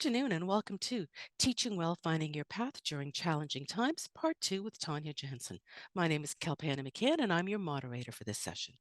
afternoon and welcome to Teaching Well, Finding Your Path During Challenging Times, Part 2 with Tawnya Johnston. My name is Kalpana McCann and I'm your moderator for this session.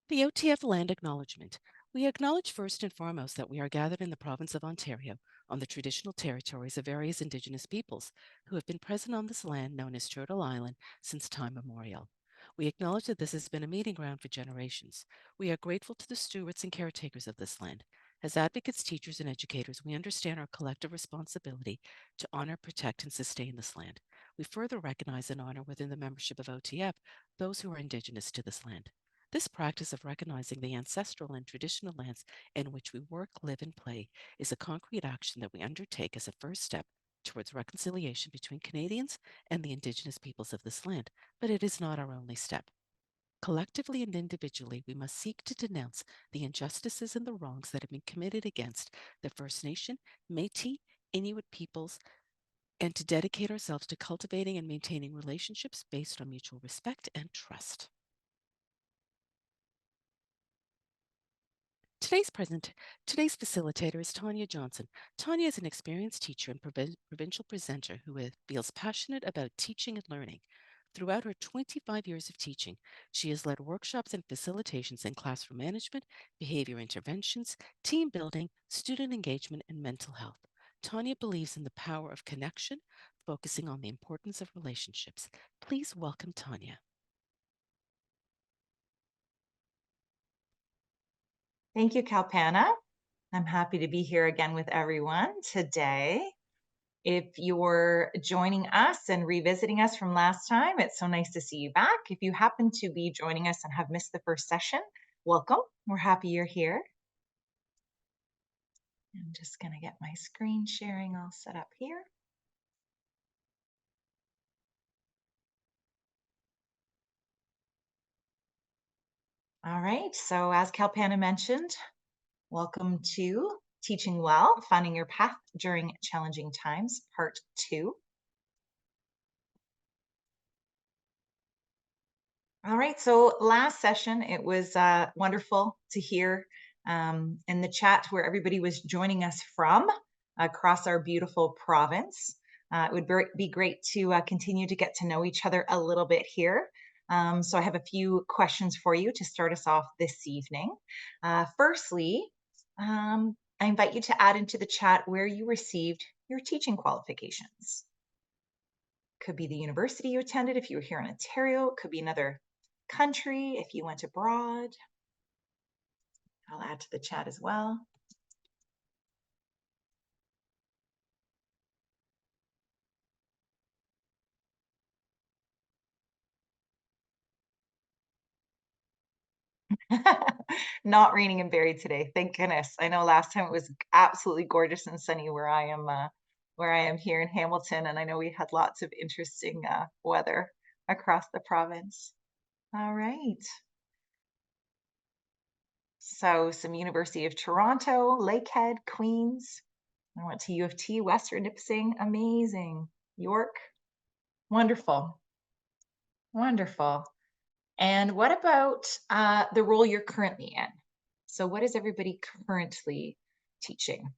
The OTF Land Acknowledgement. We acknowledge first and foremost that we are gathered in the province of Ontario on the traditional territories of various Indigenous peoples who have been present on this land known as Turtle Island since time memorial. We acknowledge that this has been a meeting ground for generations. We are grateful to the stewards and caretakers of this land. As advocates, teachers, and educators, we understand our collective responsibility to honor, protect, and sustain this land. We further recognize and honor within the membership of OTF those who are Indigenous to this land. This practice of recognizing the ancestral and traditional lands in which we work, live, and play is a concrete action that we undertake as a first step towards reconciliation between Canadians and the Indigenous peoples of this land, but it is not our only step. Collectively and individually, we must seek to denounce the injustices and the wrongs that have been committed against the First Nation, Métis, Inuit peoples, and to dedicate ourselves to cultivating and maintaining relationships based on mutual respect and trust. Today's facilitator is Tawnya Johnston. Tawnya is an experienced teacher and provincial presenter who feels passionate about teaching and learning. Throughout her 25 years of teaching, she has led workshops and facilitations in classroom management, behavior interventions, team building, student engagement, and mental health. Tawnya believes in the power of connection, focusing on the importance of relationships. Please welcome Tawnya. Thank you, Kalpana. I'm happy to be here again with everyone today. If you're joining us and revisiting us from last time, it's so nice to see you back. If you happen to be joining us and have missed the first session, welcome. We're happy you're here. I'm just going to get my screen sharing all set up here. All right, so as Kalpana mentioned, welcome to Teaching Well, Finding Your Path During Challenging Times, Part 2. All right, so last session, it was wonderful to hear in the chat where everybody was joining us from across our beautiful province. It would be great to continue to get to know each other a little bit here. So I have a few questions for you to start us off this evening. Firstly, I invite you to add into the chat where you received your teaching qualifications. Could be the university you attended if you were here in Ontario. It could be another country if you went abroad. I'll add to the chat as well. Not raining in Barrie today, thank goodness. I know last time it was absolutely gorgeous and sunny where I am here in Hamilton, and I know we had lots of interesting weather across the province. All right. So some University of Toronto, Lakehead, Queens. I went to U of T, Western Nipissing, amazing. York, wonderful, wonderful. And what about the role you're currently in? So what is everybody currently teaching?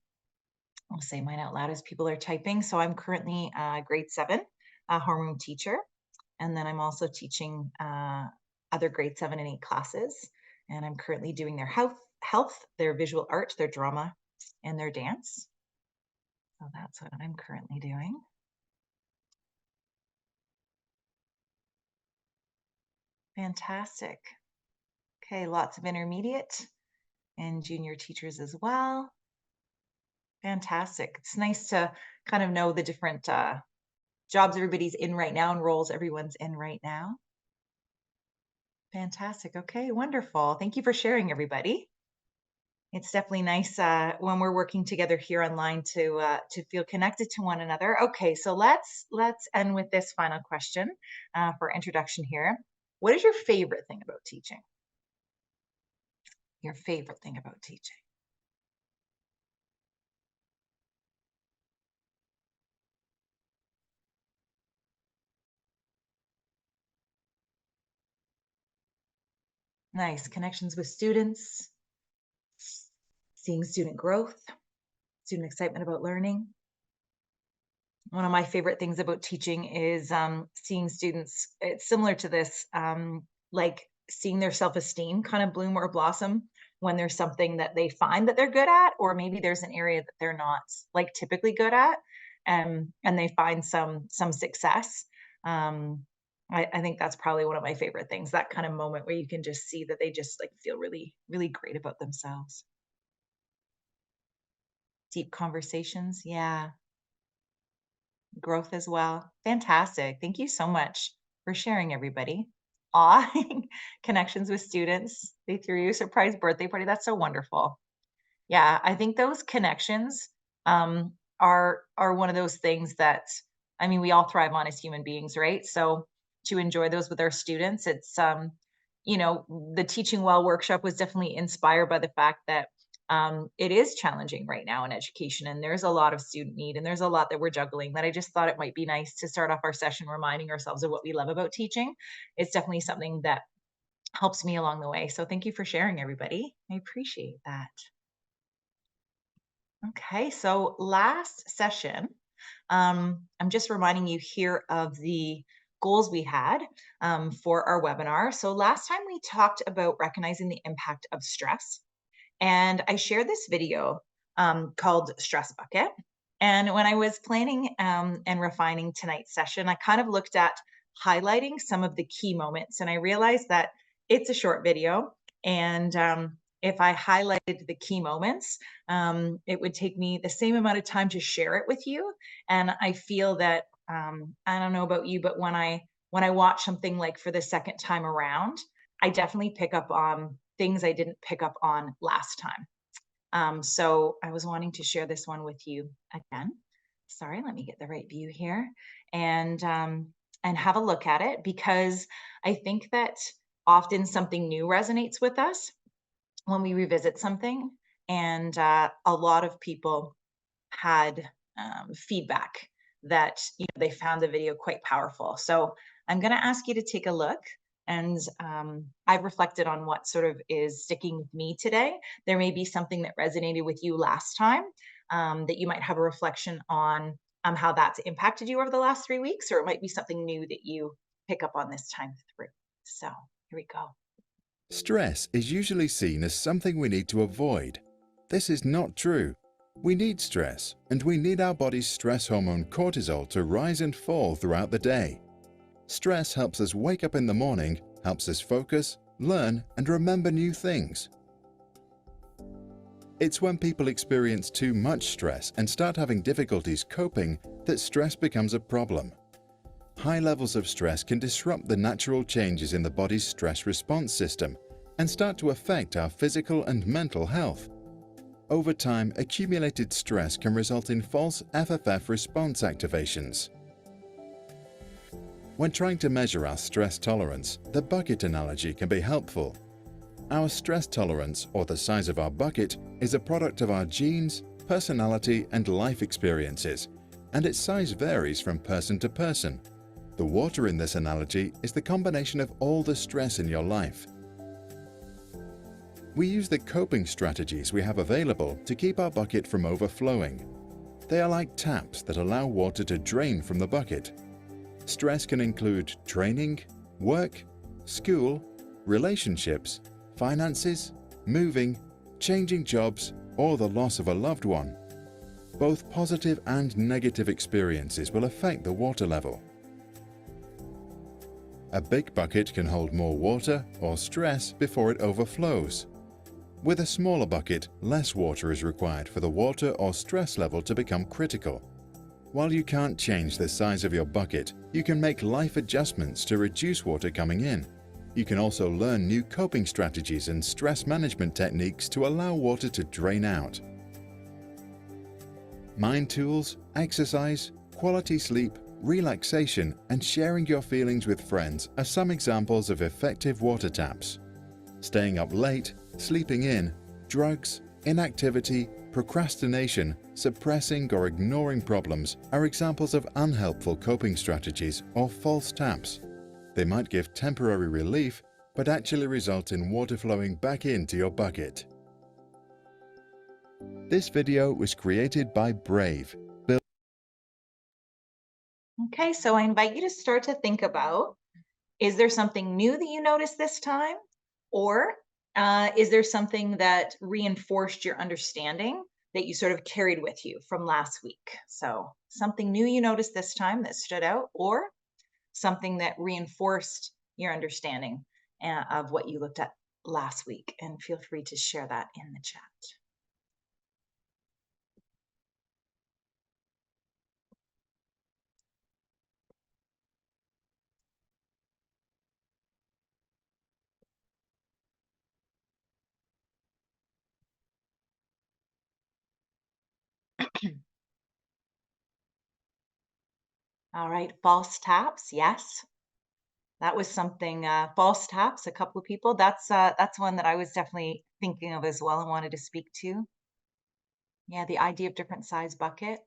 I'll say mine out loud as people are typing. So I'm currently grade 7 homeroom teacher. And then I'm also teaching other grade 7 and 8 classes. And I'm currently doing their health, their visual art, their drama, and their dance. So that's what I'm currently doing. Fantastic. Okay, lots of intermediate and junior teachers as well. Fantastic. It's nice to kind of know the different jobs everybody's in right now and roles everyone's in right now. Fantastic. Okay, wonderful. Thank you for sharing, everybody. It's definitely nice when we're working together here online to feel connected to one another. Okay, so let's end with this final question for introduction here. What is your favorite thing about teaching? Your favorite thing about teaching? Nice. Connections with students, seeing student growth, student excitement about learning. One of my favorite things about teaching is seeing students, it's similar to this, like seeing their self-esteem kind of bloom or blossom when there's something that they find that they're good at, or maybe there's an area that they're not like typically good at, and they find some success. Um, I think that's probably one of my favorite things, that kind of moment where you can just see that they just like feel really, really great about themselves. Deep conversations. Yeah. Growth as well. Fantastic. Thank you so much for sharing, everybody. Aw, connections with students. They threw you a surprise birthday party. That's so wonderful. Yeah, I think those connections are one of those things that, I mean, we all thrive on as human beings, right? So to enjoy those with our students, it's the Teaching Well workshop was definitely inspired by the fact that it is challenging right now in education, and there's a lot of student need, and there's a lot that we're juggling. That I just thought it might be nice to start off our session reminding ourselves of what we love about teaching. It's definitely something that helps me along the way. So thank you for sharing, everybody. I appreciate that. Okay, so last session, I'm just reminding you here of the goals we had for our webinar. So last time we talked about recognizing the impact of stress, and I shared this video called Stress Bucket. And when I was planning and refining tonight's session, I kind of looked at highlighting some of the key moments, and I realized that it's a short video, and if I highlighted the key moments, it would take me the same amount of time to share it with you. And I feel that I don't know about you, but when I watch something like for the second time around, I definitely pick up on things I didn't pick up on last time. So I was wanting to share this one with you again. Sorry, let me get the right view here and have a look at it, because I think that often something new resonates with us when we revisit something, and a lot of people had feedback that they found the video quite powerful. So I'm going to ask you to take a look, and I've reflected on what sort of is sticking with me today. There may be something that resonated with you last time that you might have a reflection on how that's impacted you over the last 3 weeks, or it might be something new that you pick up on this time through. So here we go. Stress is usually seen as something we need to avoid. This is not true. We need stress, and we need our body's stress hormone cortisol to rise and fall throughout the day. Stress helps us wake up in the morning, helps us focus, learn, and remember new things. It's when people experience too much stress and start having difficulties coping that stress becomes a problem. High levels of stress can disrupt the natural changes in the body's stress response system and start to affect our physical and mental health. Over time, accumulated stress can result in false FFF response activations. When trying to measure our stress tolerance, the bucket analogy can be helpful. Our stress tolerance, or the size of our bucket, is a product of our genes, personality, and life experiences, and its size varies from person to person. The water in this analogy is the combination of all the stress in your life. We use the coping strategies we have available to keep our bucket from overflowing. They are like taps that allow water to drain from the bucket. Stress can include training, work, school, relationships, finances, moving, changing jobs, or the loss of a loved one. Both positive and negative experiences will affect the water level. A big bucket can hold more water or stress before it overflows. With a smaller bucket, less water is required for the water or stress level to become critical. While you can't change the size of your bucket, you can make life adjustments to reduce water coming in. You can also learn new coping strategies and stress management techniques to allow water to drain out. Mind tools, exercise, quality sleep, relaxation, and sharing your feelings with friends are some examples of effective water taps. Staying up late, sleeping in, drugs, inactivity, procrastination, suppressing or ignoring problems are examples of unhelpful coping strategies or false taps. They might give temporary relief, but actually result in water flowing back into your bucket. This video was created by Brave. Okay, so I invite you to start to think about, is there something new that you noticed this time? Or is there something that reinforced your understanding that you sort of carried with you from last week? So something new you noticed this time that stood out, or something that reinforced your understanding of what you looked at last week. And feel free to share that in the chat. All right, false taps. Yes, that was something. False taps. A couple of people. That's one that I was definitely thinking of as well and wanted to speak to. Yeah, the idea of different size bucket,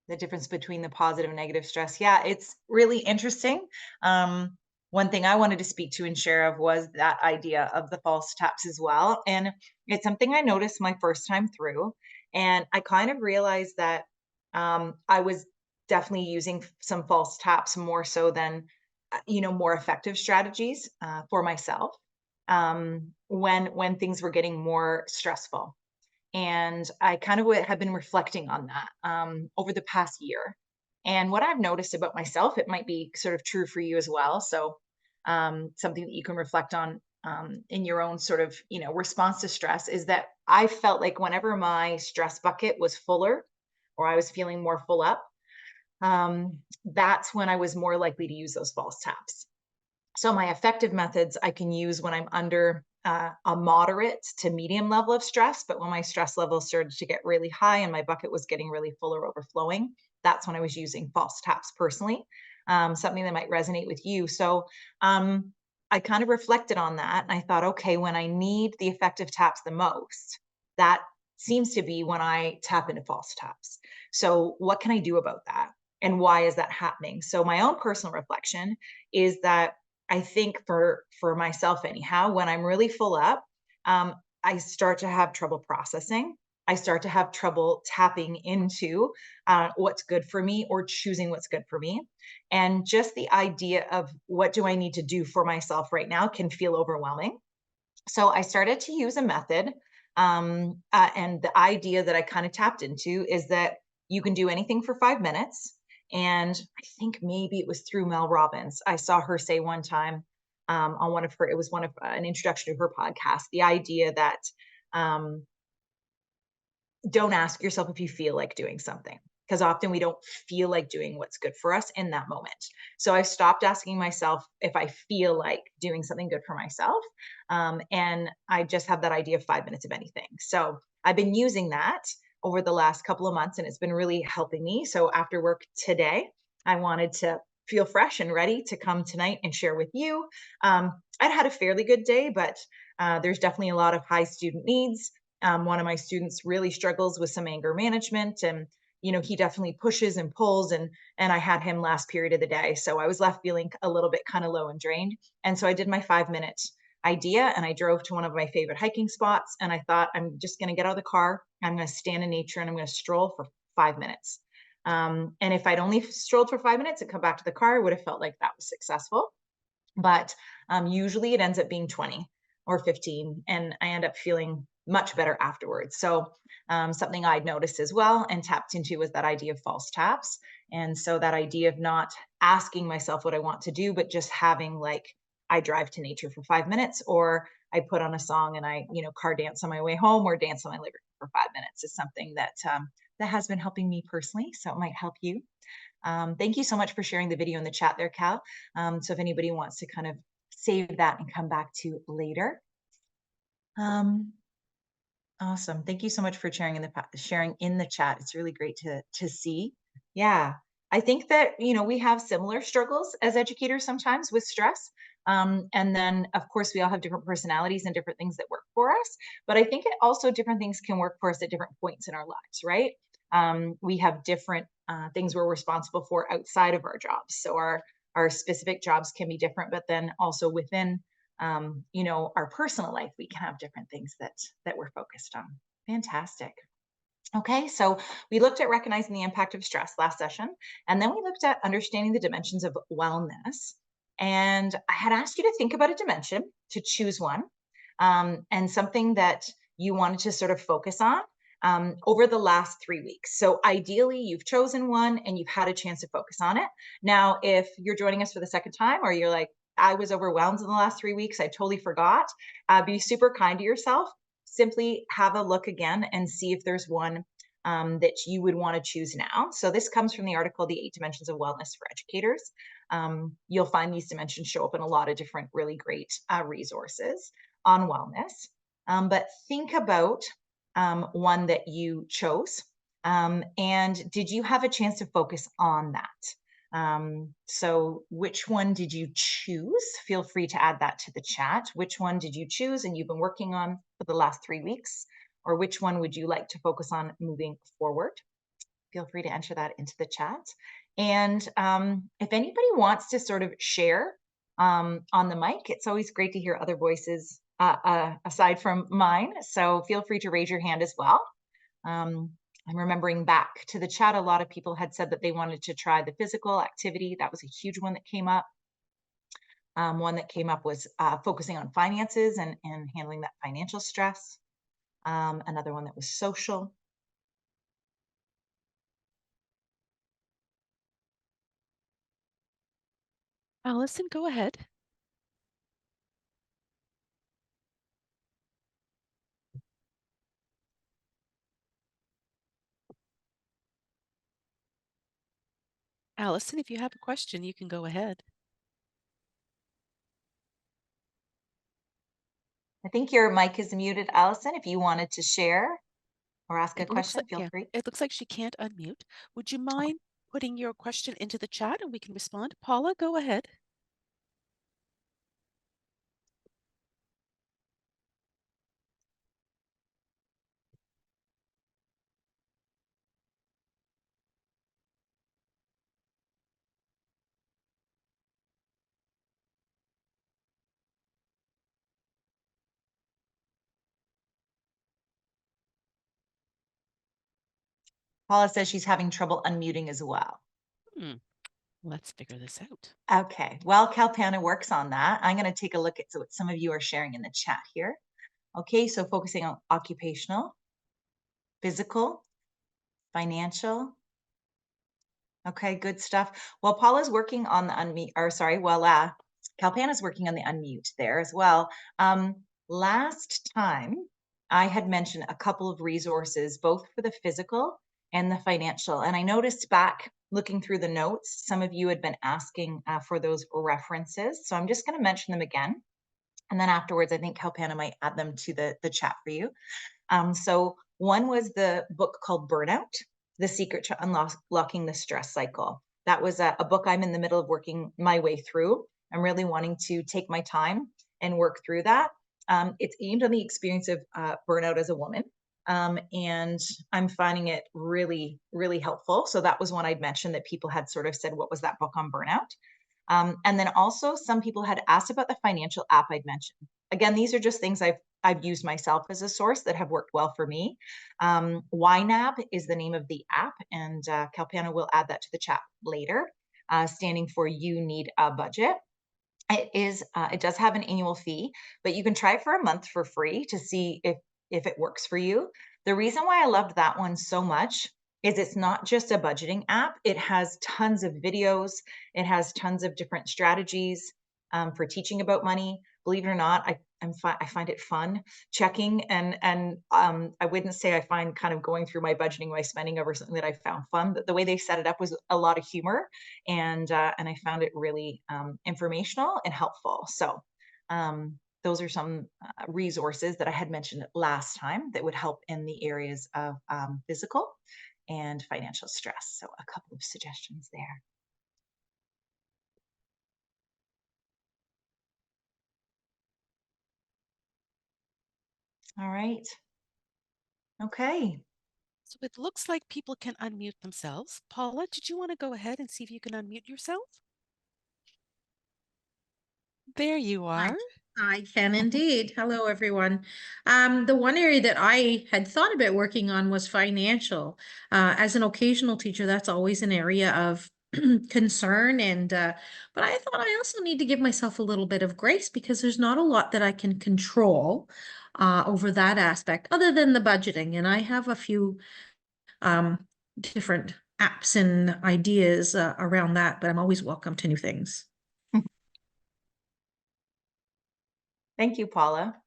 the difference between the positive and negative stress. Yeah, it's really interesting. Um, One thing I wanted to speak to and share of was that idea of the false taps as well. And it's something I noticed my first time through. And I kind of realized that I was definitely using some false taps more so than, more effective strategies for myself when things were getting more stressful. And I kind of have been reflecting on that over the past year. And what I've noticed about myself, it might be sort of true for you as well. So something that you can reflect on in your own sort of, response to stress is that I felt like whenever my stress bucket was fuller or I was feeling more full up, that's when I was more likely to use those false taps. So my effective methods I can use when I'm under a moderate to medium level of stress, but when my stress level started to get really high and my bucket was getting really full or overflowing, that's when I was using false taps personally. Something that might resonate with you. So I kind of reflected on that and I thought, okay, when I need the effective taps the most, that seems to be when I tap into false taps. So what can I do about that? And why is that happening? So my own personal reflection is that I think for myself anyhow, when I'm really full up, I start to have trouble processing. I start to have trouble tapping into what's good for me or choosing what's good for me. And just the idea of what do I need to do for myself right now can feel overwhelming. So I started to use a method. And the idea that I kind of tapped into is that you can do anything for 5 minutes. And I think maybe it was through Mel Robbins. I saw her say one time on one of her, it was one of an introduction to her podcast, the idea that um, don't ask yourself if you feel like doing something because often we don't feel like doing what's good for us in that moment. So I stopped asking myself if I feel like doing something good for myself. And I just have that idea of 5 minutes of anything. So I've been using that over the last couple of months and it's been really helping me. So after work today, I wanted to feel fresh and ready to come tonight and share with you. I'd had a fairly good day, but there's definitely a lot of high student needs. One of my students really struggles with some anger management and he definitely pushes and pulls and I had him last period of the day. So I was left feeling a little bit kind of low and drained. And so I did my 5 minute idea and I drove to one of my favorite hiking spots and I thought I'm just going to get out of the car. I'm going to stand in nature and I'm going to stroll for 5 minutes. And if I'd only strolled for 5 minutes and come back to the car, I would have felt like that was successful. But usually it ends up being 20 or 15 and I end up feeling much better afterwards. So something I'd noticed as well and tapped into was that idea of false taps. And so that idea of not asking myself what I want to do, but just having like, I drive to nature for 5 minutes or I put on a song and I, car dance on my way home or dance on my living room for 5 minutes is something that that has been helping me personally. So it might help you. Thank you so much for sharing the video in the chat there, Cal. So if anybody wants to kind of save that and come back to later. Awesome. Thank you so much for sharing in the chat. It's really great to see. Yeah. I think that, we have similar struggles as educators sometimes with stress. And then of course we all have different personalities and different things that work for us, but I think it also different things can work for us at different points in our lives, right? We have different things we're responsible for outside of our jobs. So our specific jobs can be different, but then also within our personal life, we can have different things that we're focused on. Fantastic. Okay, so we looked at recognizing the impact of stress last session, and then we looked at understanding the dimensions of wellness. And I had asked you to think about a dimension, to choose one, and something that you wanted to sort of focus on over the last 3 weeks. So ideally, you've chosen one and you've had a chance to focus on it. Now, if you're joining us for the second time, or you're like, I was overwhelmed in the last 3 weeks, I totally forgot, be super kind to yourself. Simply have a look again and see if there's one that you would want to choose now. So this comes from the article, The 8 Dimensions of Wellness for Educators. You'll find these dimensions show up in a lot of different really great resources on wellness. But think about one that you chose. And did you have a chance to focus on that? So which one did you choose? Feel free to add that to the chat. Which one did you choose and you've been working on for the last 3 weeks? Or which one would you like to focus on moving forward? Feel free to enter that into the chat. And if anybody wants to sort of share on the mic, it's always great to hear other voices aside from mine. So feel free to raise your hand as well. I'm remembering back to the chat, a lot of people had said that they wanted to try the physical activity. That was a huge one that came up. One that came up was focusing on finances and handling that financial stress. Another one that was social. Allison, go ahead. Allison, if you have a question, you can go ahead. I think your mic is muted, Allison. If you wanted to share or ask a It looks question, like, feel yeah, free. it looks like she can't unmute. Would you Okay. mind putting your question into the chat and we can respond? Paula, go ahead. Paula says she's having trouble unmuting as well. Hmm. Let's figure this out. Okay, well, Kalpana works on that. I'm going to take a look at what some of you are sharing in the chat here. Okay, so focusing on occupational, physical, financial. Okay, good stuff. Well, Paula's working on the unmute, or sorry, well, Kalpana's working on the unmute there as well. Last time I had mentioned a couple of resources, both for the physical and the financial. And I noticed back looking through the notes, some of you had been asking for those references. So I'm just going to mention them again. And then afterwards, I think Kalpana might add them to the chat for you. So one was the book called Burnout, The Secret to Unlocking the Stress Cycle. That was a book I'm in the middle of working my way through. I'm really wanting to take my time and work through that. It's aimed on the experience of burnout as a woman. And I'm finding it really, really helpful. So that was one I'd mentioned that people had sort of said, what was that book on burnout? And then also some people had asked about the financial app I'd mentioned. Again, these are just things I've used myself as a source that have worked well for me. YNAB is the name of the app, and Kalpana will add that to the chat later, standing for You Need a Budget. It does have an annual fee, but you can try it for a month for free to see if it works for you. The reason why I loved that one so much is it's not just a budgeting app. It has tons of videos. It has tons of different strategies for teaching about money. Believe it or not, I find it fun checking and I wouldn't say I find kind of going through my budgeting, my spending over something that I found fun, but the way they set it up was a lot of humor, and I found it really informational and helpful. So those are some resources that I had mentioned last time that would help in the areas of physical and financial stress. So a couple of suggestions there. All right. Okay. So it looks like people can unmute themselves. Paula, did you want to go ahead and see if you can unmute yourself? There you Hi. are. I can indeed. Hello, everyone. The one area that I had thought about working on was financial. As an occasional teacher, that's always an area of concern. But I thought I also need to give myself a little bit of grace because there's not a lot that I can control over that aspect other than the budgeting. And I have a few different apps and ideas around that, but I'm always welcome to new things. Thank you, Paula.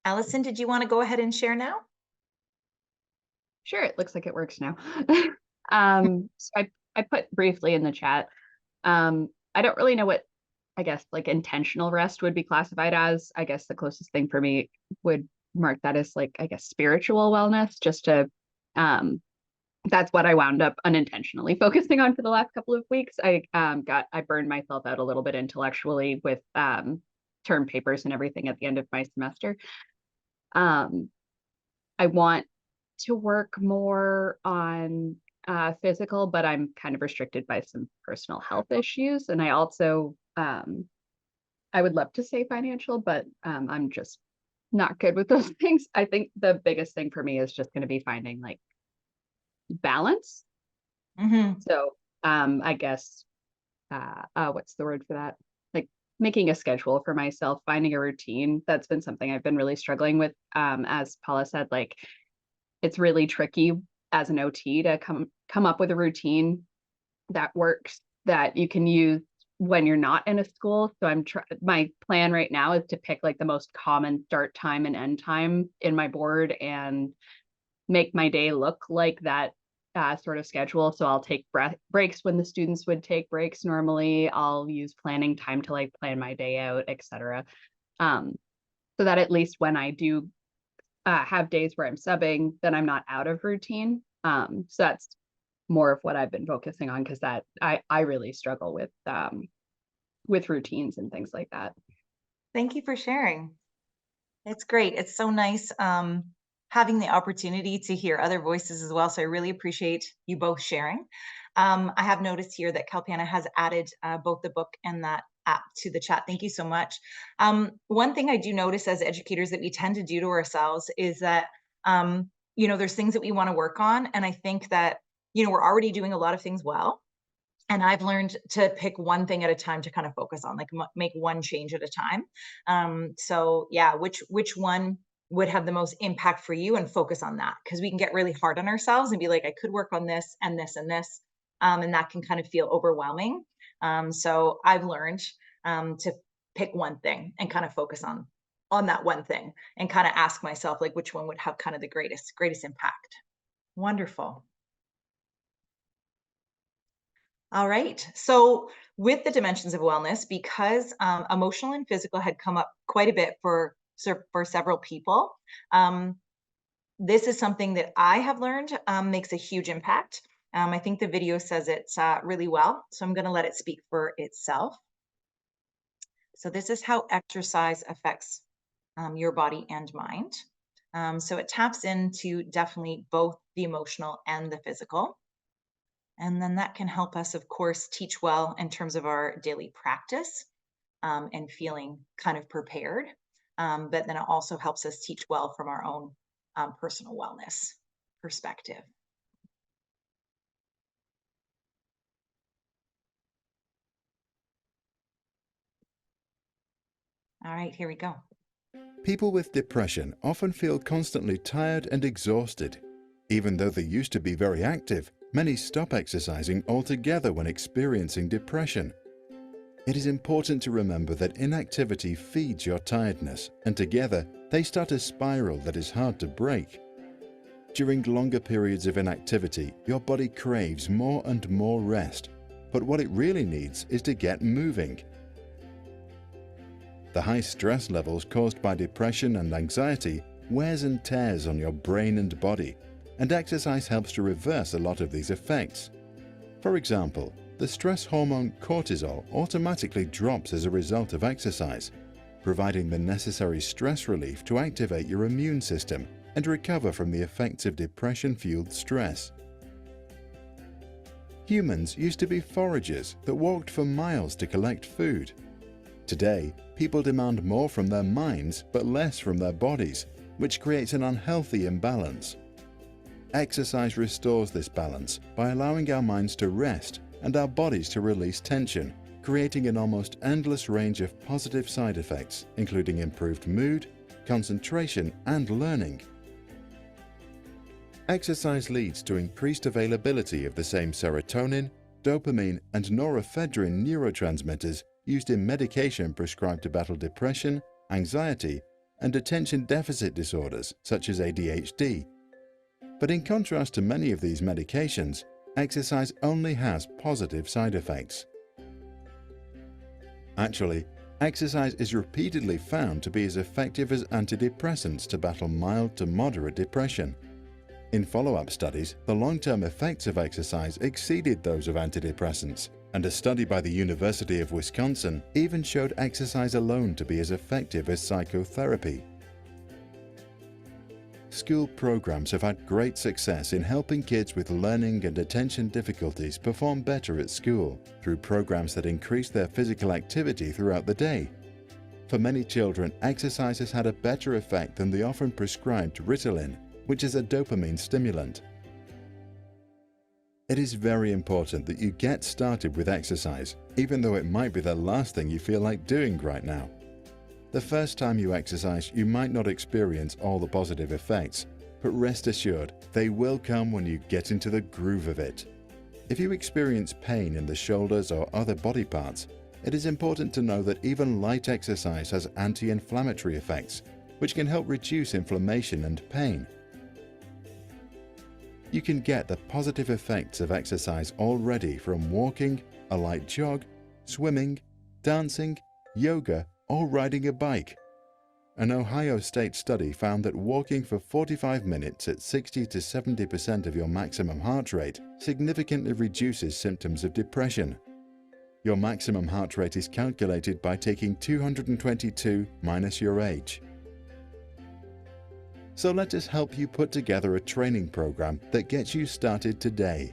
Allison, did you want to go ahead and share now? Sure, it looks like it works now. So I put briefly in the chat. I don't really know what, I guess, like intentional rest would be classified as. I guess the closest thing for me would mark that as like, I guess, spiritual wellness, just to, that's what I wound up unintentionally focusing on for the last couple of weeks. I burned myself out a little bit intellectually with term papers and everything at the end of my semester. I want to work more on physical, but I'm kind of restricted by some personal health issues. And I also, I would love to say financial, but I'm just not good with those things. I think the biggest thing for me is just going to be finding like balance. So I guess, what's the word for that? Like making a schedule for myself, finding a routine. That's been something I've been really struggling with. As Paula said, like, it's really tricky as an OT to come up with a routine that works, that you can use when you're not in a school. So my plan right now is to pick like the most common start time and end time in my board and make my day look like that sort of schedule. So I'll take breaks when the students would take breaks normally. I'll use planning time to like plan my day out, etc. So that at least when I do have days where I'm subbing, then I'm not out of routine. So that's more of what I've been focusing on, because that I really struggle with routines and things like that. Thank you for sharing. It's great. It's so nice having the opportunity to hear other voices as well. So I really appreciate you both sharing. I have noticed here that Kalpana has added both the book and that app to the chat. Thank you so much. One thing I do notice as educators that we tend to do to ourselves is that, there's things that we want to work on. And I think that, we're already doing a lot of things well. And I've learned to pick one thing at a time to kind of focus on, like make one change at a time. So yeah, which one would have the most impact for you, and focus on that, because we can get really hard on ourselves and be like, I could work on this and this and this. And that can kind of feel overwhelming. So I've learned to pick one thing and kind of focus on that one thing, and kind of ask myself, like, which one would have kind of the greatest impact. Wonderful. All right. So with the dimensions of wellness, because emotional and physical had come up quite a bit for several people, this is something that I have learned makes a huge impact. I think the video says it really well, so I'm going to let it speak for itself. So this is how exercise affects your body and mind. So it taps into definitely both the emotional and the physical. And then that can help us, of course, teach well in terms of our daily practice and feeling kind of prepared. But then it also helps us teach well from our own personal wellness perspective. All right, here we go. People with depression often feel constantly tired and exhausted. Even though they used to be very active, many stop exercising altogether when experiencing depression. It is important to remember that inactivity feeds your tiredness, and together they start a spiral that is hard to break. During longer periods of inactivity, your body craves more and more rest, but what it really needs is to get moving. The high stress levels caused by depression and anxiety wears and tears on your brain and body, and exercise helps to reverse a lot of these effects. For example, the stress hormone cortisol automatically drops as a result of exercise, providing the necessary stress relief to activate your immune system and recover from the effects of depression-fueled stress. Humans used to be foragers that walked for miles to collect food. Today, people demand more from their minds but less from their bodies, which creates an unhealthy imbalance. Exercise restores this balance by allowing our minds to rest and our bodies to release tension, creating an almost endless range of positive side effects, including improved mood, concentration, and learning. Exercise leads to increased availability of the same serotonin, dopamine, and norepinephrine neurotransmitters used in medication prescribed to battle depression, anxiety, and attention deficit disorders such as ADHD. But in contrast to many of these medications, exercise only has positive side effects. Actually, exercise is repeatedly found to be as effective as antidepressants to battle mild to moderate depression. In follow-up studies, the long-term effects of exercise exceeded those of antidepressants, and a study by the University of Wisconsin even showed exercise alone to be as effective as psychotherapy. School programs have had great success in helping kids with learning and attention difficulties perform better at school through programs that increase their physical activity throughout the day. For many children, exercise has had a better effect than the often prescribed Ritalin, which is a dopamine stimulant. It is very important that you get started with exercise, even though it might be the last thing you feel like doing right now. The first time you exercise, you might not experience all the positive effects, but rest assured, they will come when you get into the groove of it. If you experience pain in the shoulders or other body parts, it is important to know that even light exercise has anti-inflammatory effects, which can help reduce inflammation and pain. You can get the positive effects of exercise already from walking, a light jog, swimming, dancing, yoga, or riding a bike. An Ohio State study found that walking for 45 minutes at 60 to 70% of your maximum heart rate significantly reduces symptoms of depression. Your maximum heart rate is calculated by taking 222 minus your age. So let us help you put together a training program that gets you started today.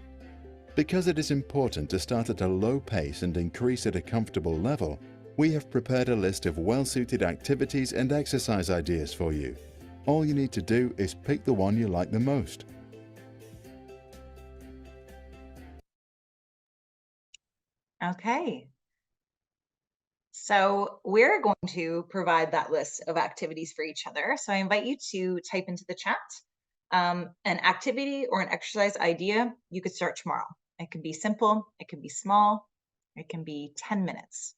Because it is important to start at a low pace and increase at a comfortable level, we have prepared a list of well-suited activities and exercise ideas for you. All you need to do is pick the one you like the most. Okay. So we're going to provide that list of activities for each other. So I invite you to type into the chat an activity or an exercise idea you could start tomorrow. It can be simple, it can be small, it can be 10 minutes.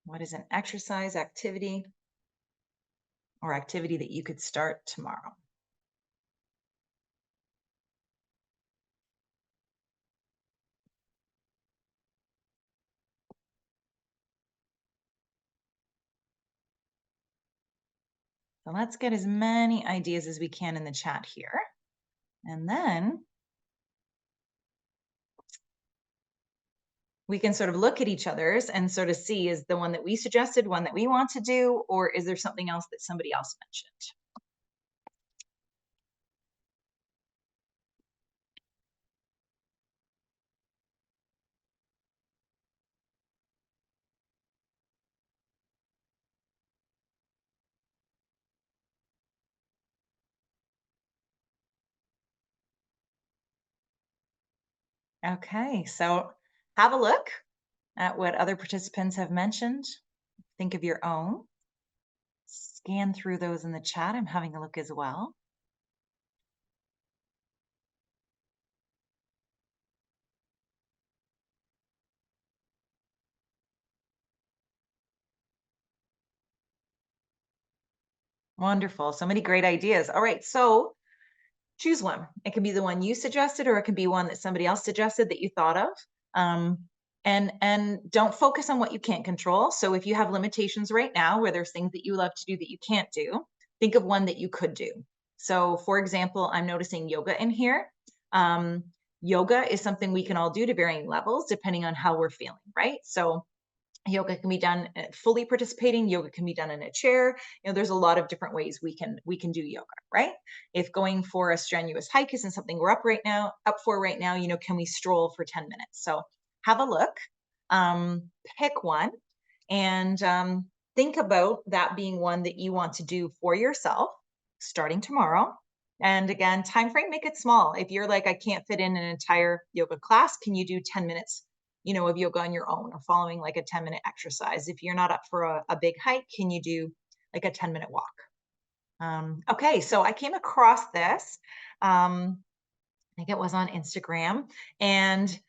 What is an exercise activity or activity that you could start tomorrow? So let's get as many ideas as we can in the chat here. And then we can sort of look at each other's and sort of see, is the one that we suggested one that we want to do, or is there something else that somebody else mentioned? Okay, so have a look at what other participants have mentioned. Think of your own. Scan through those in the chat. I'm having a look as well. Wonderful. So many great ideas. All right, so choose one. It can be the one you suggested, or it can be one that somebody else suggested that you thought of. And don't focus on what you can't control. So if you have limitations right now, where there's things that you love to do that you can't do, think of one that you could do. So for example, I'm noticing yoga in here. Yoga is something we can all do to varying levels depending on how we're feeling, right? So Yoga can be done fully participating. Yoga can be done in a chair. There's a lot of different ways we can do yoga, right? If going for a strenuous hike isn't something we're up for right now, can we stroll for 10 minutes? So have a look, pick one, and think about that being one that you want to do for yourself starting tomorrow. And again, time frame, make it small. If you're like, I can't fit in an entire yoga class, can you do 10 minutes of yoga on your own, or following like a 10-minute exercise? If you're not up for a big hike, can you do like a 10-minute walk? Okay, so I came across this. I think it was on Instagram, and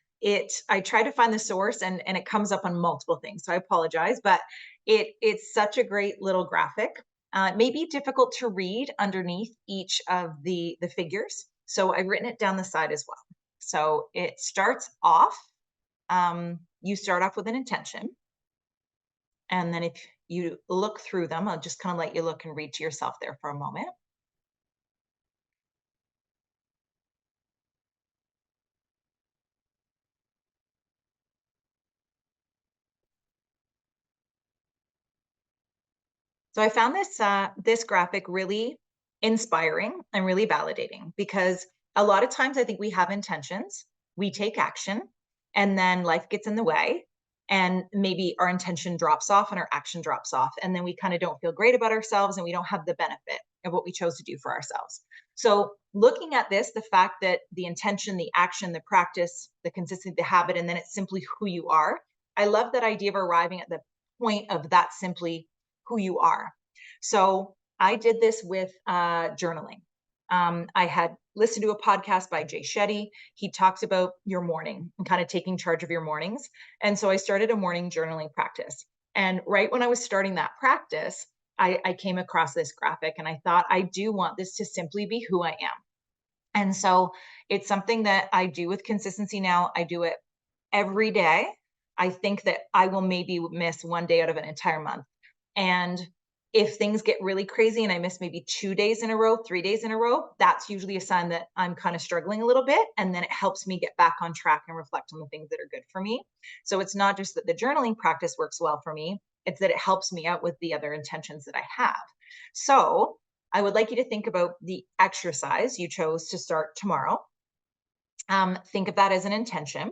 I tried to find the source, and it comes up on multiple things. So I apologize, but it's such a great little graphic. It may be difficult to read underneath each of the figures, so I've written it down the side as well. So it starts off. You start off with an intention. And then if you look through them, I'll just kind of let you look and read to yourself there for a moment. So I found this graphic really inspiring and really validating, because a lot of times I think we have intentions, we take action, and then life gets in the way, and maybe our intention drops off and our action drops off, and then we kind of don't feel great about ourselves, and we don't have the benefit of what we chose to do for ourselves. So looking at this, the fact that the intention, the action, the practice, the consistency, the habit, and then it's simply who you are. I love that idea of arriving at the point of that simply who you are. So I did this with journaling. I had listened to a podcast by Jay Shetty. He talks about your morning and kind of taking charge of your mornings. And so I started a morning journaling practice. And right when I was starting that practice, I came across this graphic, and I thought, I do want this to simply be who I am. And so it's something that I do with consistency now. I do it every day. I think that I will maybe miss one day out of an entire month. And if things get really crazy and I miss maybe 2 days in a row, 3 days in a row, that's usually a sign that I'm kind of struggling a little bit. And then it helps me get back on track and reflect on the things that are good for me. So it's not just that the journaling practice works well for me, it's that it helps me out with the other intentions that I have. So I would like you to think about the exercise you chose to start tomorrow. Think of that as an intention.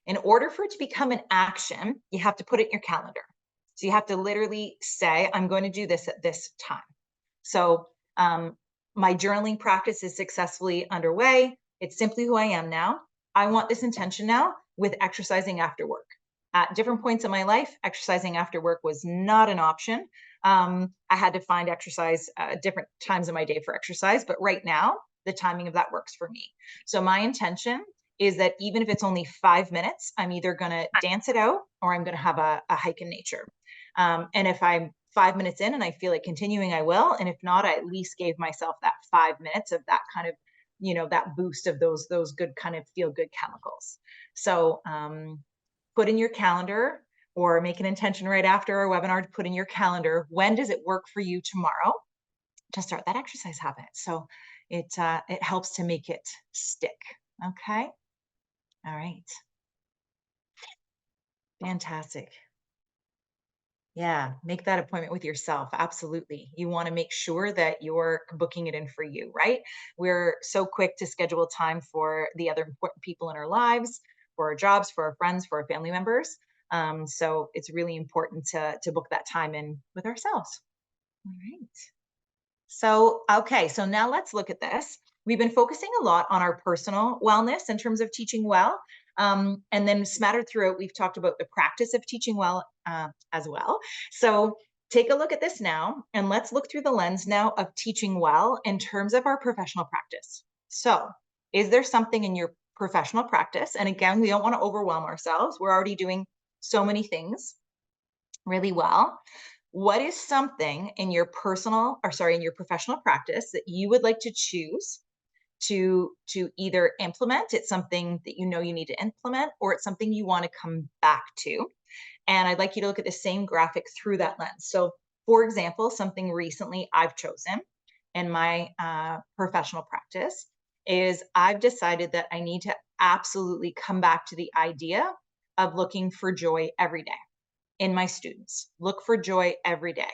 In order for it to become an action, you have to put it in your calendar. So you have to literally say, I'm going to do this at this time. So my journaling practice is successfully underway. It's simply who I am now. I want this intention now with exercising after work. At different points in my life, exercising after work was not an option. I had to find exercise different times of my day for exercise, but right now, the timing of that works for me. So my intention is that even if it's only 5 minutes, I'm either going to dance it out or I'm going to have a hike in nature. And if I'm 5 minutes in and I feel like continuing, I will. And if not, I at least gave myself that 5 minutes of that kind of, that boost of those good kind of feel good chemicals. So put in your calendar, or make an intention right after our webinar to put in your calendar. When does it work for you tomorrow to start that exercise habit? So it helps to make it stick. Okay. All right. Fantastic. Yeah, make that appointment with yourself. Absolutely. You want to make sure that you're booking it in for you, right? We're so quick to schedule time for the other important people in our lives, for our jobs, for our friends, for our family members. So it's really important to book that time in with ourselves. All right. So, okay, so now let's look at this. We've been focusing a lot on our personal wellness in terms of teaching well. And then smattered throughout, we've talked about the practice of teaching well as well. So take a look at this now, and let's look through the lens now of teaching well in terms of our professional practice. So is there something in your professional practice? And again, we don't want to overwhelm ourselves. We're already doing so many things really well. What is something in your in your professional practice that you would like to choose to either implement? It's something that you need to implement, or it's something you want to come back to. And I'd like you to look at the same graphic through that lens. So for example, something recently I've chosen in my professional practice is I've decided that I need to absolutely come back to the idea of looking for joy every day. in my students. Look for joy every day.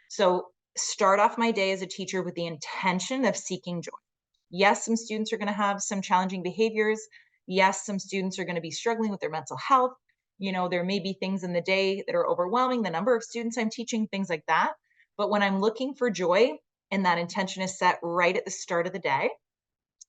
So start off my day as a teacher with the intention of seeking joy. Yes, some students are going to have some challenging behaviors. Yes, some students are going to be struggling with their mental health. There may be things in the day that are overwhelming, the number of students I'm teaching, things like that. But when I'm looking for joy and that intention is set right at the start of the day,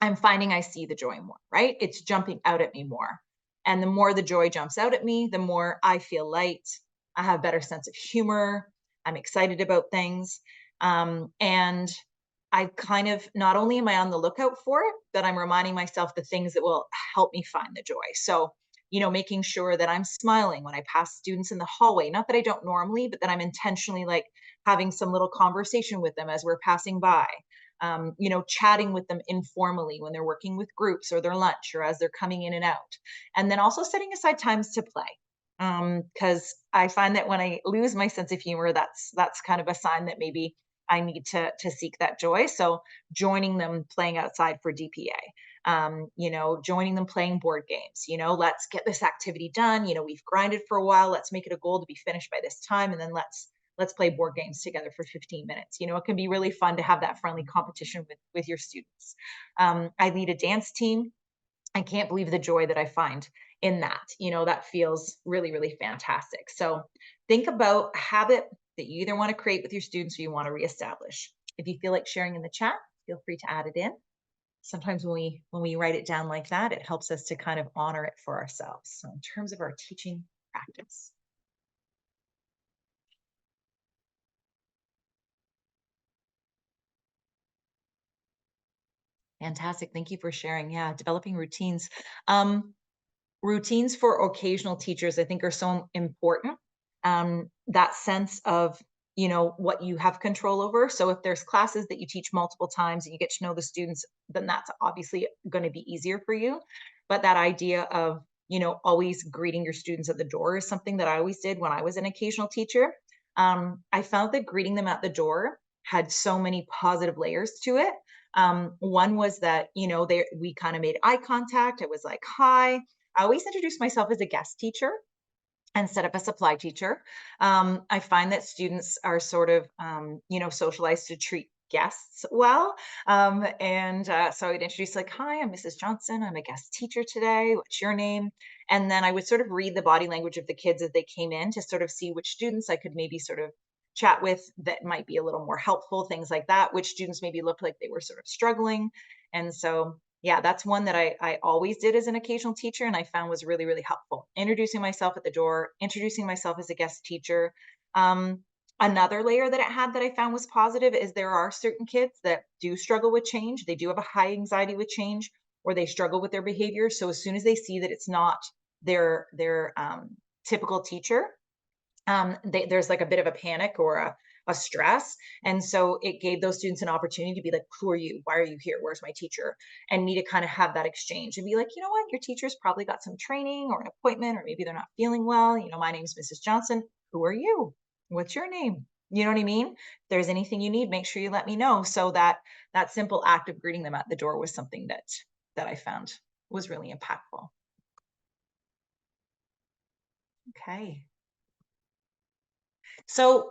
I'm finding I see the joy more, right? It's jumping out at me more. And the more the joy jumps out at me, the more I feel light. I have a better sense of humor. I'm excited about things. And I kind of, not only am I on the lookout for it, but I'm reminding myself the things that will help me find the joy. So, making sure that I'm smiling when I pass students in the hallway. Not that I don't normally, but that I'm intentionally like having some little conversation with them as we're passing by. Chatting with them informally when they're working with groups or their lunch or as they're coming in and out. And then also setting aside times to play. Because I find that when I lose my sense of humor, that's kind of a sign that maybe I need to seek that joy. So joining them playing outside for DPA, joining them playing board games, let's get this activity done. We've grinded for a while. Let's make it a goal to be finished by this time. And then let's play board games together for 15 minutes. It can be really fun to have that friendly competition with your students. I lead a dance team. I can't believe the joy that I find in that. That feels really, really fantastic. So think about a habit that you either want to create with your students or you want to reestablish. If you feel like sharing in the chat, feel free to add it in. Sometimes when we write it down like that, it helps us to kind of honor it for ourselves. So in terms of our teaching practice. Fantastic. Thank you for sharing. Yeah, developing routines. Routines for occasional teachers, I think, are so important. That sense of, what you have control over. So if there's classes that you teach multiple times and you get to know the students, then that's obviously going to be easier for you. But that idea of, always greeting your students at the door is something that I always did when I was an occasional teacher. I found that greeting them at the door had so many positive layers to it. One was that, we kind of made eye contact. It was like, hi. I always introduce myself as a guest teacher instead of a supply teacher. I find that students are sort of, socialized to treat guests well. So I'd introduce like, hi, I'm Mrs. Johnston. I'm a guest teacher today. What's your name? And then I would sort of read the body language of the kids as they came in to sort of see which students I could maybe sort of chat with that might be a little more helpful, things like that, which students maybe looked like they were sort of struggling. And so yeah, that's one that I always did as an occasional teacher and I found was really, really helpful. Introducing myself at the door, introducing myself as a guest teacher. Another layer that it had that I found was positive is there are certain kids that do struggle with change. They do have a high anxiety with change or they struggle with their behavior. So as soon as they see that it's not their typical teacher, there's like a bit of a panic or a stress. And so it gave those students an opportunity to be like, who are you? Why are you here? Where's my teacher? And me to kind of have that exchange and be like, you know what? Your teacher's probably got some training or an appointment, or maybe they're not feeling well. My name's Mrs. Johnson. Who are you? What's your name? You know what I mean? If there's anything you need, make sure you let me know. So that simple act of greeting them at the door was something that I found was really impactful. Okay. So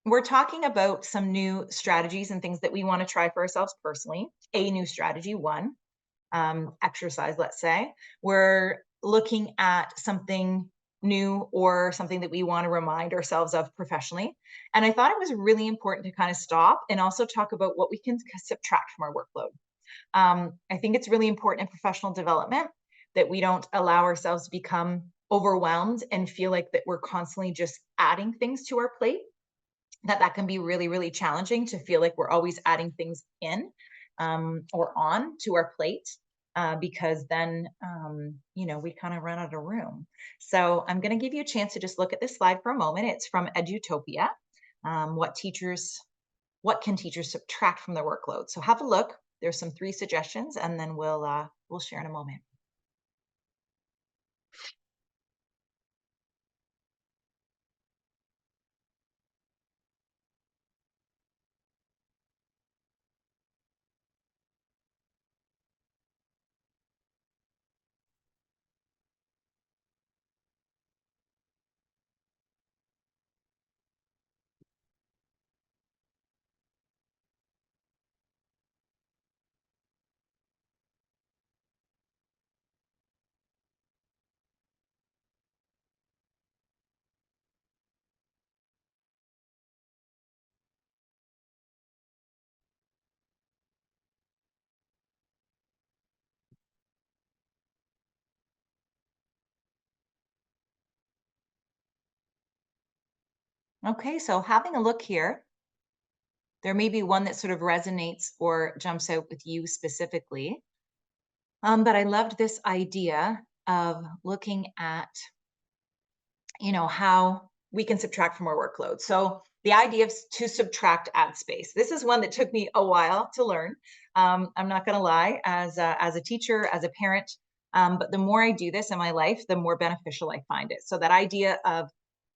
we're talking about some new strategies and things that we want to try for ourselves personally. A new strategy, one, exercise, let's say. We're looking at something new or something that we want to remind ourselves of professionally. And I thought it was really important to kind of stop and also talk about what we can subtract from our workload. I think it's really important in professional development that we don't allow ourselves to become overwhelmed and feel like that we're constantly just adding things to our plate. That can be really, really challenging to feel like we're always adding things in or on to our plate because then, we kind of run out of room. So I'm going to give you a chance to just look at this slide for a moment. It's from Edutopia. What can teachers subtract from their workload? So have a look. There's some 3 suggestions, and then we'll share in a moment. Okay, so having a look here, there may be one that sort of resonates or jumps out with you specifically. But I loved this idea of looking at, how we can subtract from our workload. So the idea of to subtract ad space. This is one that took me a while to learn. I'm not going to lie, as a teacher, as a parent, but the more I do this in my life, the more beneficial I find it. So that idea of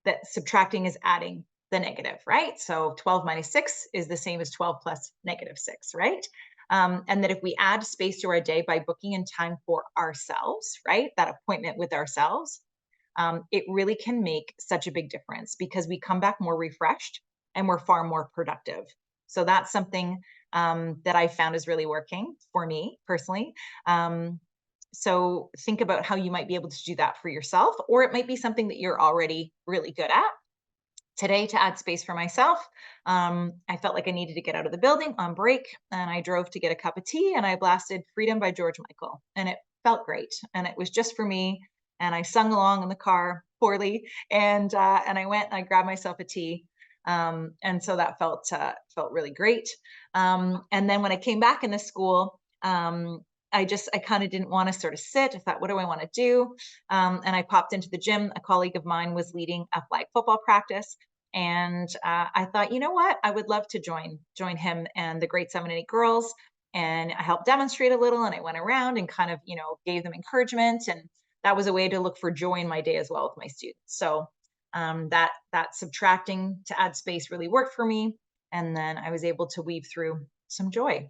that subtracting is adding the negative, right? So 12 minus 6 is the same as 12 plus negative 6, right? And that if we add space to our day by booking in time for ourselves, right? That appointment with ourselves, it really can make such a big difference because we come back more refreshed and we're far more productive. So that's something that I found is really working for me personally. So think about how you might be able to do that for yourself, or it might be something that you're already really good at. Today, to add space for myself, I felt like I needed to get out of the building on break, and I drove to get a cup of tea, and I blasted Freedom by George Michael, and it felt great, and it was just for me, and I sung along in the car poorly, and I went and I grabbed myself a tea, and so that felt really great. And then when I came back in the school, I kind of didn't want to sort of sit. I thought, what do I want to do? And I popped into the gym. A colleague of mine was leading a flag football practice. And I thought, you know what? I would love to join him and the grade 7 and 8 girls. And I helped demonstrate a little, and I went around and kind of, gave them encouragement. And that was a way to look for joy in my day as well with my students. So that subtracting to add space really worked for me. And then I was able to weave through some joy.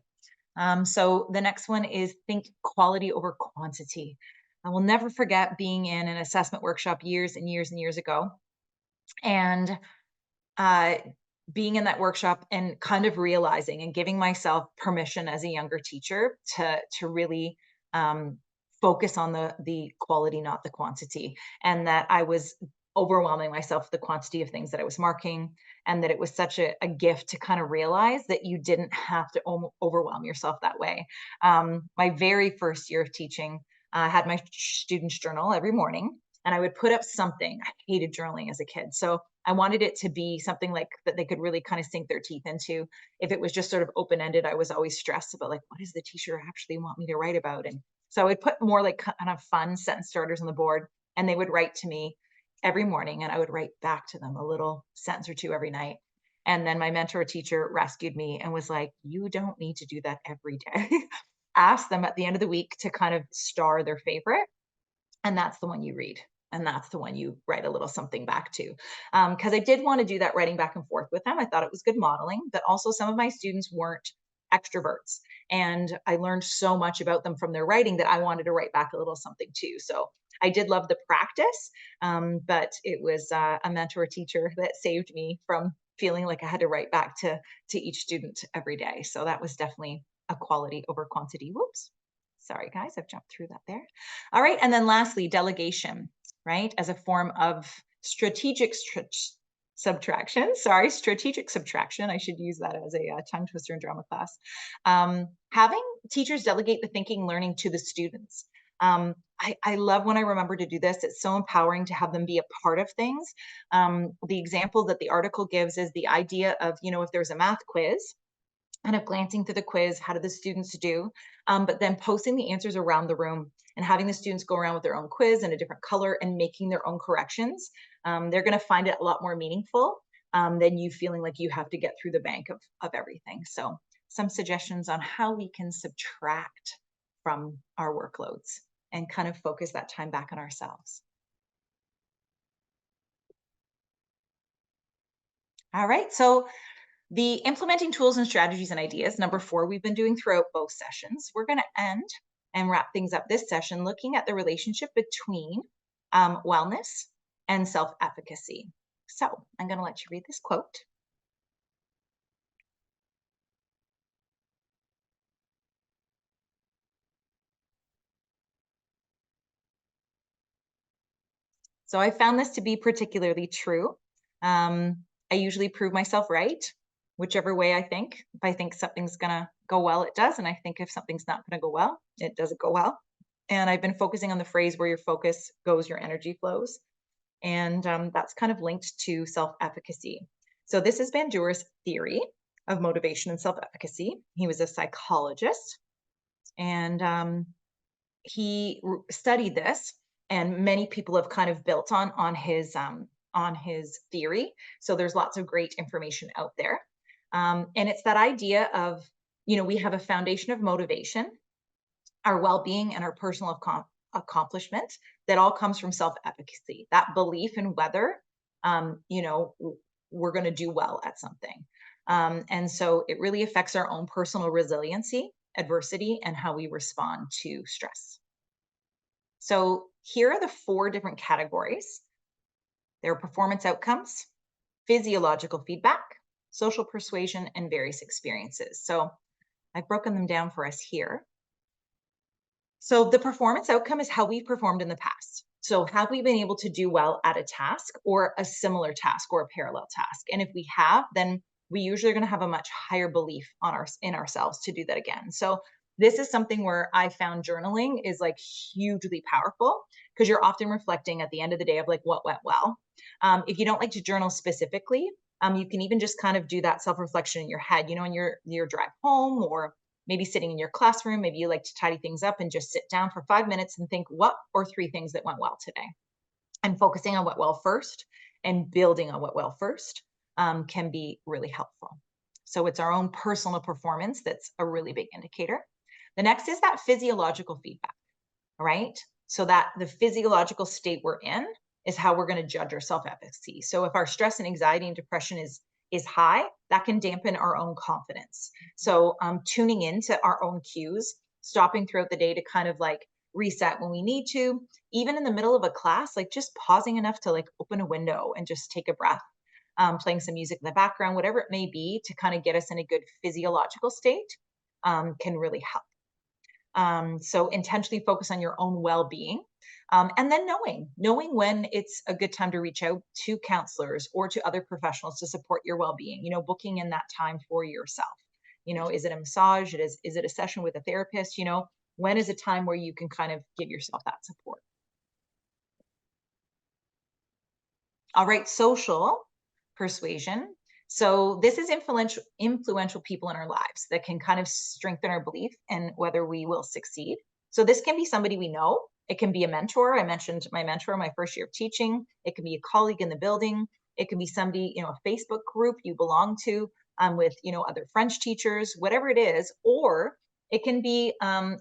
So the next one is think quality over quantity. I will never forget being in an assessment workshop years and years and years ago, and uh, being in that workshop and kind of realizing and giving myself permission as a younger teacher to really focus on the quality, not the quantity, and that I was overwhelming myself with the quantity of things that I was marking, and that it was such a gift to kind of realize that you didn't have to overwhelm yourself that way. My very first year of teaching, I had my students journal every morning, and I would put up something. I hated journaling as a kid, so I wanted it to be something like that they could really kind of sink their teeth into. If it was just sort of open-ended, I was always stressed about like, what does the teacher actually want me to write about? And so I would put more like kind of fun sentence starters on the board, and they would write to me every morning, and I would write back to them a little sentence or two every night. And then my mentor teacher rescued me and was like, you don't need to do that every day. Ask them at the end of the week to kind of star their favorite, and that's the one you read. And that's the one you write a little something back to. Because I did want to do that writing back and forth with them. I thought it was good modeling, but also some of my students weren't extroverts. And I learned so much about them from their writing that I wanted to write back a little something too. So I did love the practice, but it was a mentor teacher that saved me from feeling like I had to write back to each student every day. So that was definitely a quality over quantity. Whoops. Sorry, guys, I've jumped through that there. All right. And then lastly, delegation, right? As a form of strategic subtraction. Sorry, strategic subtraction. I should use that as a tongue twister in drama class. Having teachers delegate the thinking, learning to the students. I love when I remember to do this. It's so empowering to have them be a part of things. The example that the article gives is the idea of, if there's a math quiz, kind of glancing through the quiz, how did the students do? But then posting the answers around the room and having the students go around with their own quiz in a different color and making their own corrections. They're going to find it a lot more meaningful than you feeling like you have to get through the bank of everything. So some suggestions on how we can subtract from our workloads and kind of focus that time back on ourselves. All right, so the implementing tools and strategies and ideas, number 4, we've been doing throughout both sessions. We're going to end and wrap things up this session looking at the relationship between wellness and self-efficacy. So I'm going to let you read this quote. So I found this to be particularly true. I usually prove myself right, whichever way I think. If I think something's going to go well, it does. And I think if something's not going to go well, it doesn't go well. And I've been focusing on the phrase where your focus goes, your energy flows. And that's kind of linked to self-efficacy. So this is Bandura's theory of motivation and self-efficacy. He was a psychologist, and he studied this, and many people have kind of built on his theory. So there's lots of great information out there, and it's that idea of, we have a foundation of motivation, our well-being, and our personal accomplishment that all comes from self-efficacy, that belief in whether we're going to do well at something. And so it really affects our own personal resiliency, adversity, and how we respond to stress. So here are the 4 different categories. There are performance outcomes, physiological feedback, social persuasion, and various experiences. So I've broken them down for us here. So the performance outcome is how we've performed in the past. So have we been able to do well at a task or a similar task or a parallel task? And if we have, then we usually are going to have a much higher belief in ourselves to do that again. So this is something where I found journaling is like hugely powerful, because you're often reflecting at the end of the day of like what went well. If you don't like to journal specifically, you can even just kind of do that self-reflection in your head, on your drive home, or maybe sitting in your classroom. Maybe you like to tidy things up and just sit down for 5 minutes and think what or 3 things that went well today. And focusing on what well first and building on what well first can be really helpful. So it's our own personal performance that's a really big indicator. The next is that physiological feedback, right? So that the physiological state we're in is how we're going to judge our self-efficacy. So if our stress and anxiety and depression is high, that can dampen our own confidence. So tuning into our own cues, stopping throughout the day to kind of like reset when we need to, even in the middle of a class, like just pausing enough to like open a window and just take a breath, playing some music in the background, whatever it may be, to kind of get us in a good physiological state can really help. So intentionally focus on your own well-being, and then knowing when it's a good time to reach out to counselors or to other professionals to support your well-being, booking in that time for yourself. Is it a massage? Is it a session with a therapist? When is a time where you can kind of give yourself that support? All right, social persuasion. So this is influential people in our lives that can kind of strengthen our belief in whether we will succeed. So this can be somebody we know. It can be a mentor. I mentioned my mentor in my first year of teaching. It can be a colleague in the building. It can be somebody, a Facebook group you belong to, with, other French teachers, whatever it is, or it can be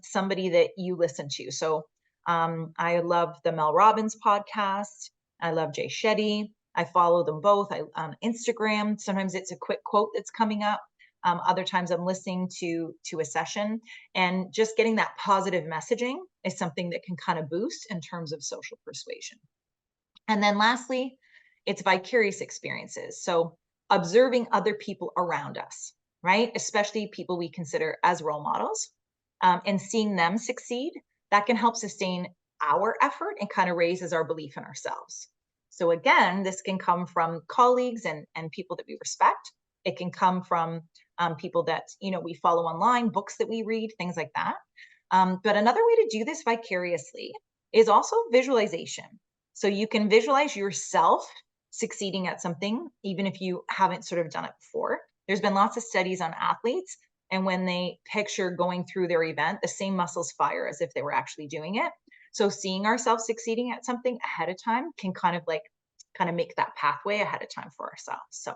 somebody that you listen to. So I love the Mel Robbins podcast. I love Jay Shetty. I follow them both. On Instagram, sometimes it's a quick quote that's coming up. Other times I'm listening to a session, and just getting that positive messaging is something that can kind of boost in terms of social persuasion. And then lastly, it's vicarious experiences. So observing other people around us, right? Especially people we consider as role models, and seeing them succeed, that can help sustain our effort and kind of raises our belief in ourselves. So again, this can come from colleagues and people that we respect. It can come from people that we follow online, books that we read, things like that. But another way to do this vicariously is also visualization. So you can visualize yourself succeeding at something, even if you haven't sort of done it before. There's been lots of studies on athletes, and when they picture going through their event, the same muscles fire as if they were actually doing it. So seeing ourselves succeeding at something ahead of time can kind of make that pathway ahead of time for ourselves. So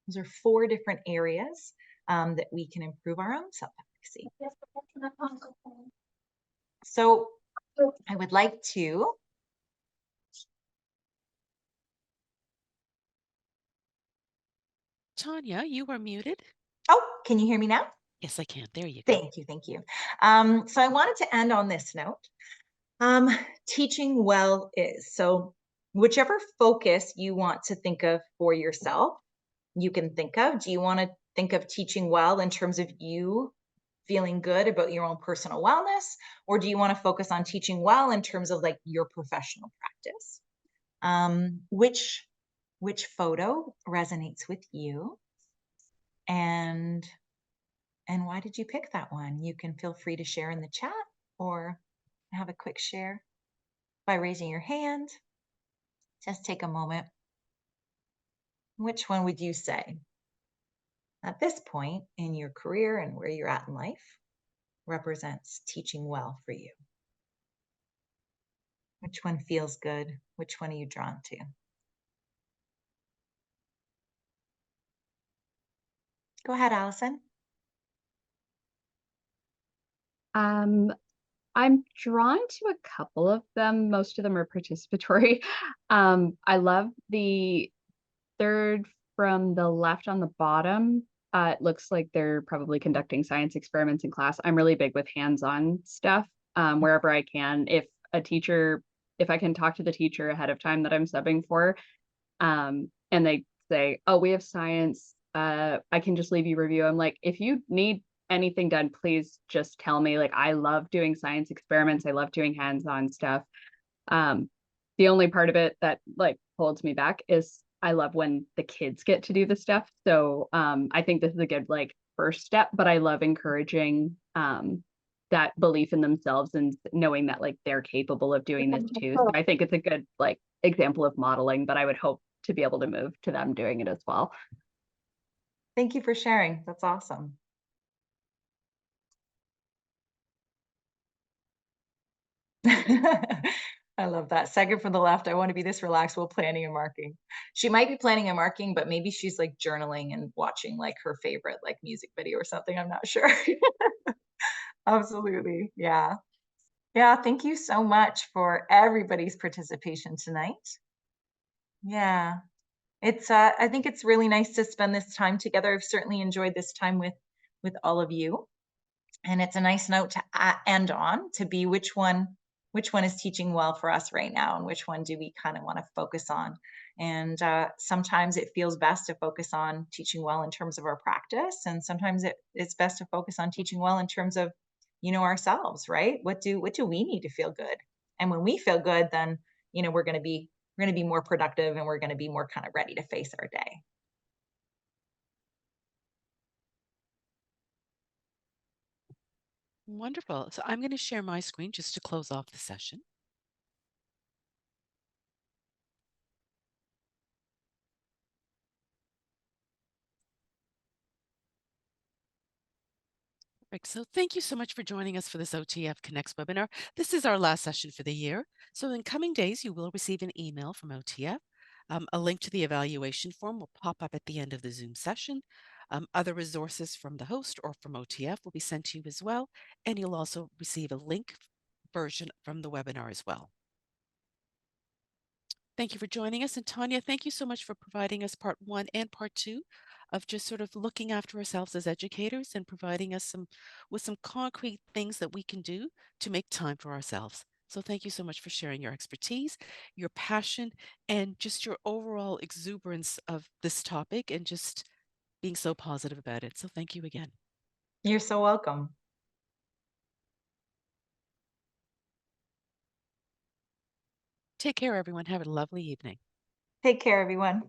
those are 4 different areas that we can improve our own self-efficacy. So I would like to Tawnya, you are muted. Oh, can you hear me now? Yes, I can. There you go. Thank you. Thank you. So I wanted to end on this note. Teaching well is, so whichever focus you want to think of for yourself, you can think of. Do you want to think of teaching well in terms of you feeling good about your own personal wellness? Or do you want to focus on teaching well in terms of like your professional practice? Which photo resonates with you? And why did you pick that one? You can feel free to share in the chat or have a quick share by raising your hand Just take a moment. Which one would you say at this point in your career and where you're at in life represents teaching well for you? Which one feels good? Which one are you drawn to? Go ahead, Allison. I'm drawn to a couple of them. Most of them are participatory. I love the third from the left on the bottom. It looks like they're probably conducting science experiments in class. I'm really big with hands-on stuff, wherever I can. If I can talk to the teacher ahead of time that I'm subbing for, and they say, "Oh, we have science. I can just leave you review." I'm like, if you need anything done, please just tell me. Like, I love doing science experiments. I love doing hands-on stuff. The only part of it that like holds me back is I love when the kids get to do the stuff. So I think this is a good like first step, but I love encouraging that belief in themselves and knowing that like they're capable of doing this too. So I think it's a good like example of modeling, but I would hope to be able to move to them doing it as well. Thank you for sharing. That's awesome. I love that. Second from the left, I want to be this relaxed while planning and marking. She might be planning and marking, but maybe she's like journaling and watching like her favorite like music video or something. I'm not sure. Absolutely. Yeah. Yeah. Thank you so much for everybody's participation tonight. Yeah. It's I think it's really nice to spend this time together. I've certainly enjoyed this time with all of you. And it's a nice note to end on, to be which one is teaching well for us right now, and which one do we kind of want to focus on. And sometimes it feels best to focus on teaching well in terms of our practice, and sometimes it's best to focus on teaching well in terms of ourselves, right? What do we need to feel good? And when we feel good, then we're going to be more productive, and we're going to be more kind of ready to face our day. Wonderful. So I'm going to share my screen just to close off the session. Perfect. So thank you so much for joining us for this OTF Connects webinar. This is our last session for the year. So in coming days, you will receive an email from OTF. A link to the evaluation form will pop up at the end of the Zoom session. Other resources from the host or from OTF will be sent to you as well. And you'll also receive a link version from the webinar as well. Thank you for joining us. And Tawnya, thank you so much for providing us part 1 and part 2 of just sort of looking after ourselves as educators and providing us with some concrete things that we can do to make time for ourselves. So thank you so much for sharing your expertise, your passion, and just your overall exuberance of this topic and just being so positive about it. So thank you again. You're so welcome. Take care, everyone. Have a lovely evening. Take care, everyone.